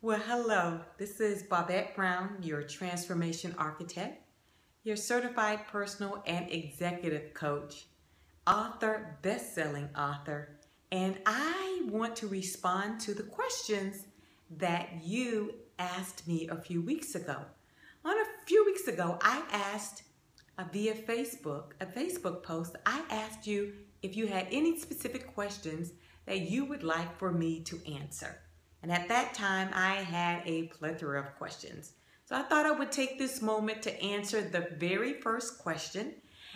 Well, hello. This is Bobette Brown, your transformation architect, your certified personal and executive coach, author, best-selling author, and I want to respond to the questions that you asked me a few weeks ago. A few weeks ago, I asked via Facebook, a Facebook post, I asked you if you had any specific questions that you would like for me to answer. And at that time, I had a plethora of questions. So I thought I would take this moment to answer the very first question.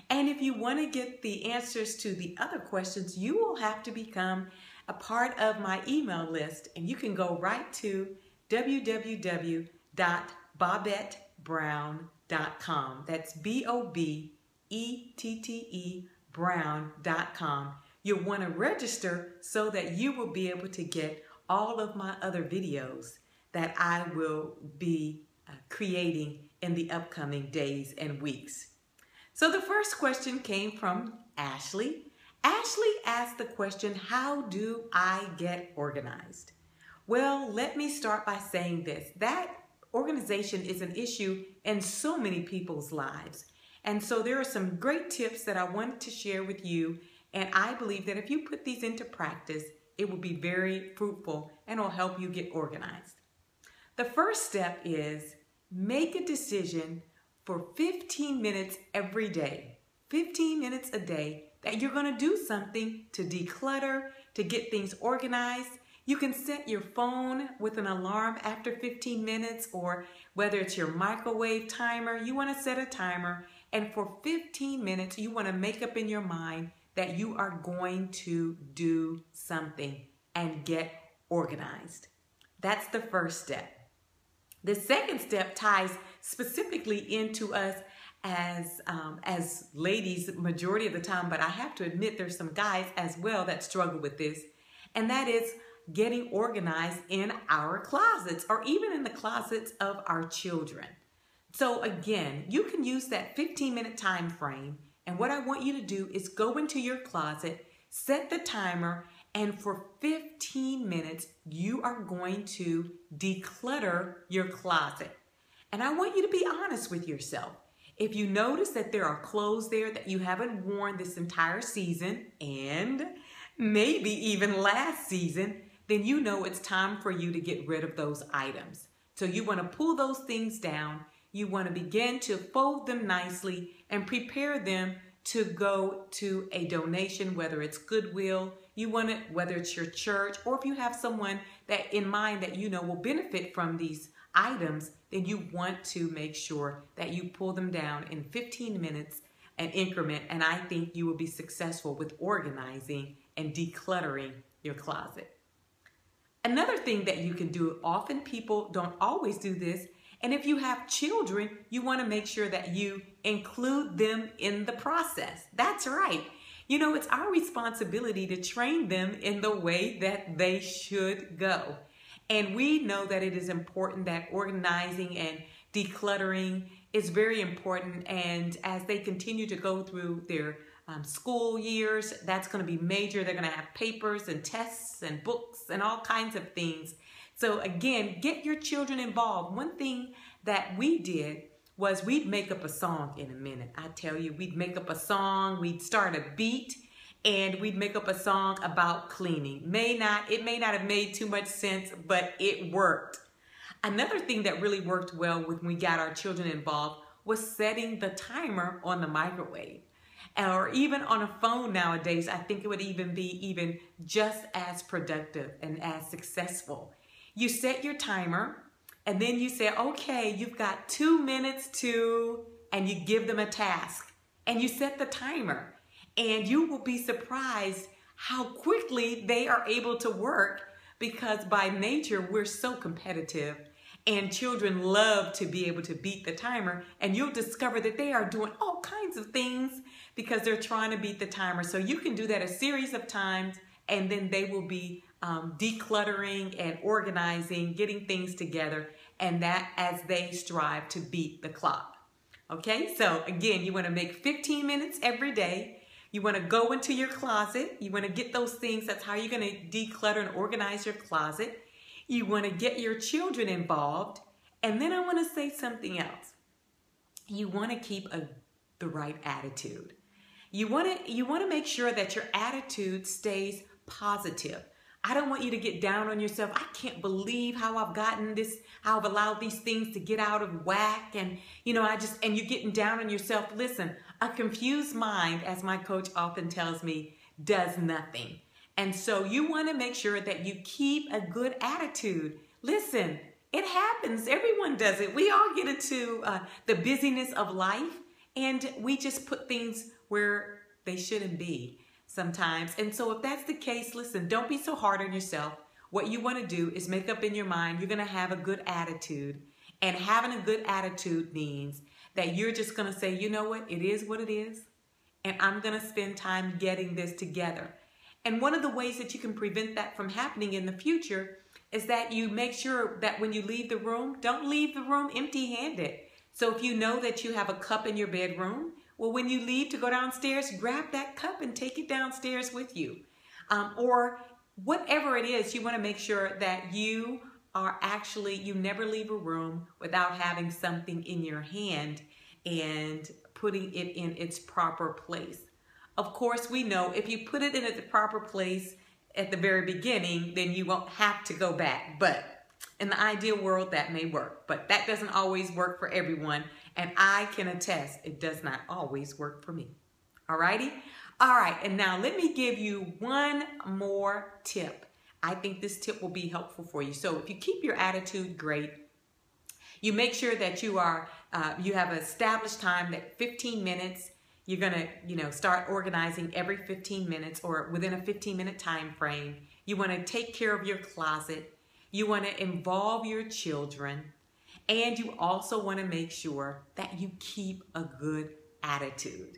And if you want to get the answers to the other questions, you will have to become a part of my email list. And you can go right to www.bobettebrown.com. That's BOBETTE Brown.com. You'll want to register so that you will be able to get all of my other videos that I will be creating in the upcoming days and weeks. So the first question came from Ashley. Ashley asked the question, how do I get organized? Well, let me start by saying this. That organization is an issue in so many people's lives. And so there are some great tips that I wanted to share with you. And I believe that if you put these into practice, it will be very fruitful and will help you get organized. The first step is make a decision for 15 minutes every day, 15 minutes a day, that you're going to do something to declutter, to get things organized. You can set your phone with an alarm after 15 minutes, or whether it's your microwave timer, you want to set a timer. And for 15 minutes, you want to make up in your mind that you are going to do something and get organized. That's the first step. The second step ties specifically into us as ladies majority of the time, but I have to admit there's some guys as well that struggle with this, and that is getting organized in our closets or even in the closets of our children. So again, you can use that 15-minute time frame. And what I want you to do is go into your closet, set the timer, and for 15 minutes, you are going to declutter your closet. And I want you to be honest with yourself. If you notice that there are clothes there that you haven't worn this entire season, and maybe even last season, then you know it's time for you to get rid of those items. So you want to pull those things down. You want to begin to fold them nicely and prepare them to go to a donation, whether it's Goodwill, you want it, whether it's your church, or if you have someone that in mind that you know will benefit from these items, then you want to make sure that you pull them down in 15 minutes an increment, and I think you will be successful with organizing and decluttering your closet. Another thing that you can do, often people don't always do this, and if you have children, you want to make sure that you include them in the process. That's right. You know, it's our responsibility to train them in the way that they should go. And we know that it is important that organizing and decluttering is very important. And as they continue to go through their school years, that's going to be major. They're going to have papers and tests and books and all kinds of things. So again, get your children involved. One thing that we did was we'd make up a song in a minute. I tell you, we'd make up a song, we'd start a beat, and we'd make up a song about cleaning. It may not have made too much sense, but it worked. Another thing that really worked well when we got our children involved was setting the timer on the microwave. Or even on a phone nowadays, I think it would even be just as productive and as successful. You set your timer, and then you say, okay, you've got 2 minutes to, and you give them a task. And you set the timer. And you will be surprised how quickly they are able to work, because by nature, we're so competitive. And children love to be able to beat the timer. And you'll discover that they are doing all kinds of things because they're trying to beat the timer. So you can do that a series of times, and then they will be decluttering and organizing, getting things together, and that as they strive to beat the clock. Okay, so again, you want to make 15 minutes every day. You want to go into your closet. You want to get those things. That's how you're going to declutter and organize your closet. You want to get your children involved. And then I want to say something else. You want to keep the right attitude. You want to make sure that your attitude stays positive. I don't want you to get down on yourself. I can't believe how I've gotten this, how I've allowed these things to get out of whack. And, and you're getting down on yourself. Listen, a confused mind, as my coach often tells me, does nothing. And so you want to make sure that you keep a good attitude. Listen, it happens. Everyone does it. We all get into the busyness of life, and we just put things where they shouldn't be sometimes. And so if that's the case, listen, don't be so hard on yourself. What you want to do is make up in your mind you're going to have a good attitude. And having a good attitude means that you're just going to say, you know what it is. And I'm going to spend time getting this together. And one of the ways that you can prevent that from happening in the future is that you make sure that when you leave the room, don't leave the room empty-handed. So if you know that you have a cup in your bedroom, well, when you leave to go downstairs, grab that cup and take it downstairs with you. Or whatever it is, you want to make sure that you never leave a room without having something in your hand and putting it in its proper place. Of course, we know if you put it in its proper place at the very beginning, then you won't have to go back. But in the ideal world, that may work. But that doesn't always work for everyone. And I can attest, it does not always work for me. Alrighty? Alright, and now let me give you one more tip. I think this tip will be helpful for you. So if you keep your attitude great, you make sure that you have an established time that 15 minutes, you're going to, start organizing every 15 minutes or within a 15-minute time frame. You want to take care of your closet. You want to involve your children. And you also want to make sure that you keep a good attitude.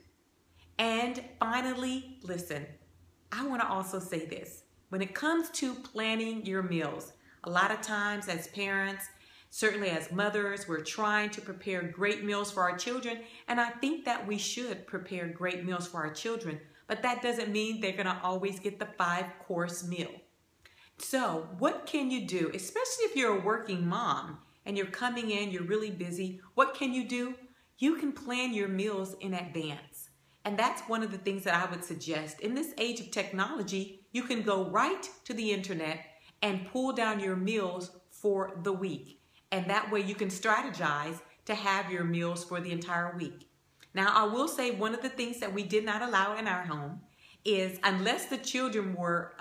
And finally, listen, I want to also say this. When it comes to planning your meals, a lot of times as parents, certainly as mothers, we're trying to prepare great meals for our children. And I think that we should prepare great meals for our children. But that doesn't mean they're going to always get the 5-course meal. So what can you do, especially if you're a working mom and you're coming in, you're really busy, what can you do? You can plan your meals in advance. And that's one of the things that I would suggest. In this age of technology, you can go right to the internet and pull down your meals for the week. And that way you can strategize to have your meals for the entire week. Now, I will say one of the things that we did not allow in our home is unless the children were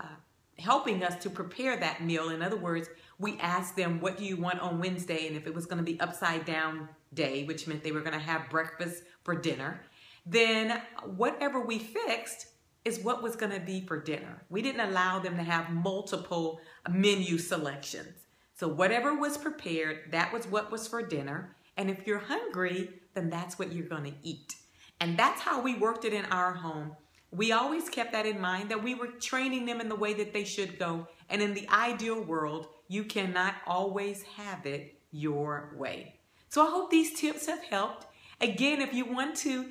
helping us to prepare that meal. In other words, we asked them, what do you want on Wednesday? And if it was going to be upside down day, which meant they were going to have breakfast for dinner, then whatever we fixed is what was going to be for dinner. We didn't allow them to have multiple menu selections. So whatever was prepared, that was what was for dinner. And if you're hungry, then that's what you're going to eat. And that's how we worked it in our home. We always kept that in mind, that we were training them in the way that they should go. And in the ideal world, you cannot always have it your way. So I hope these tips have helped. Again, if you want to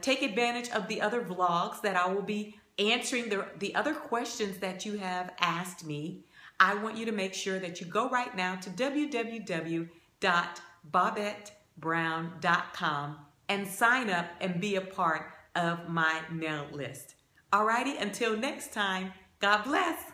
take advantage of the other vlogs that I will be answering the other questions that you have asked me, I want you to make sure that you go right now to www.BobetteBrown.com and sign up and be a part of my mail list. Alrighty, until next time, God bless.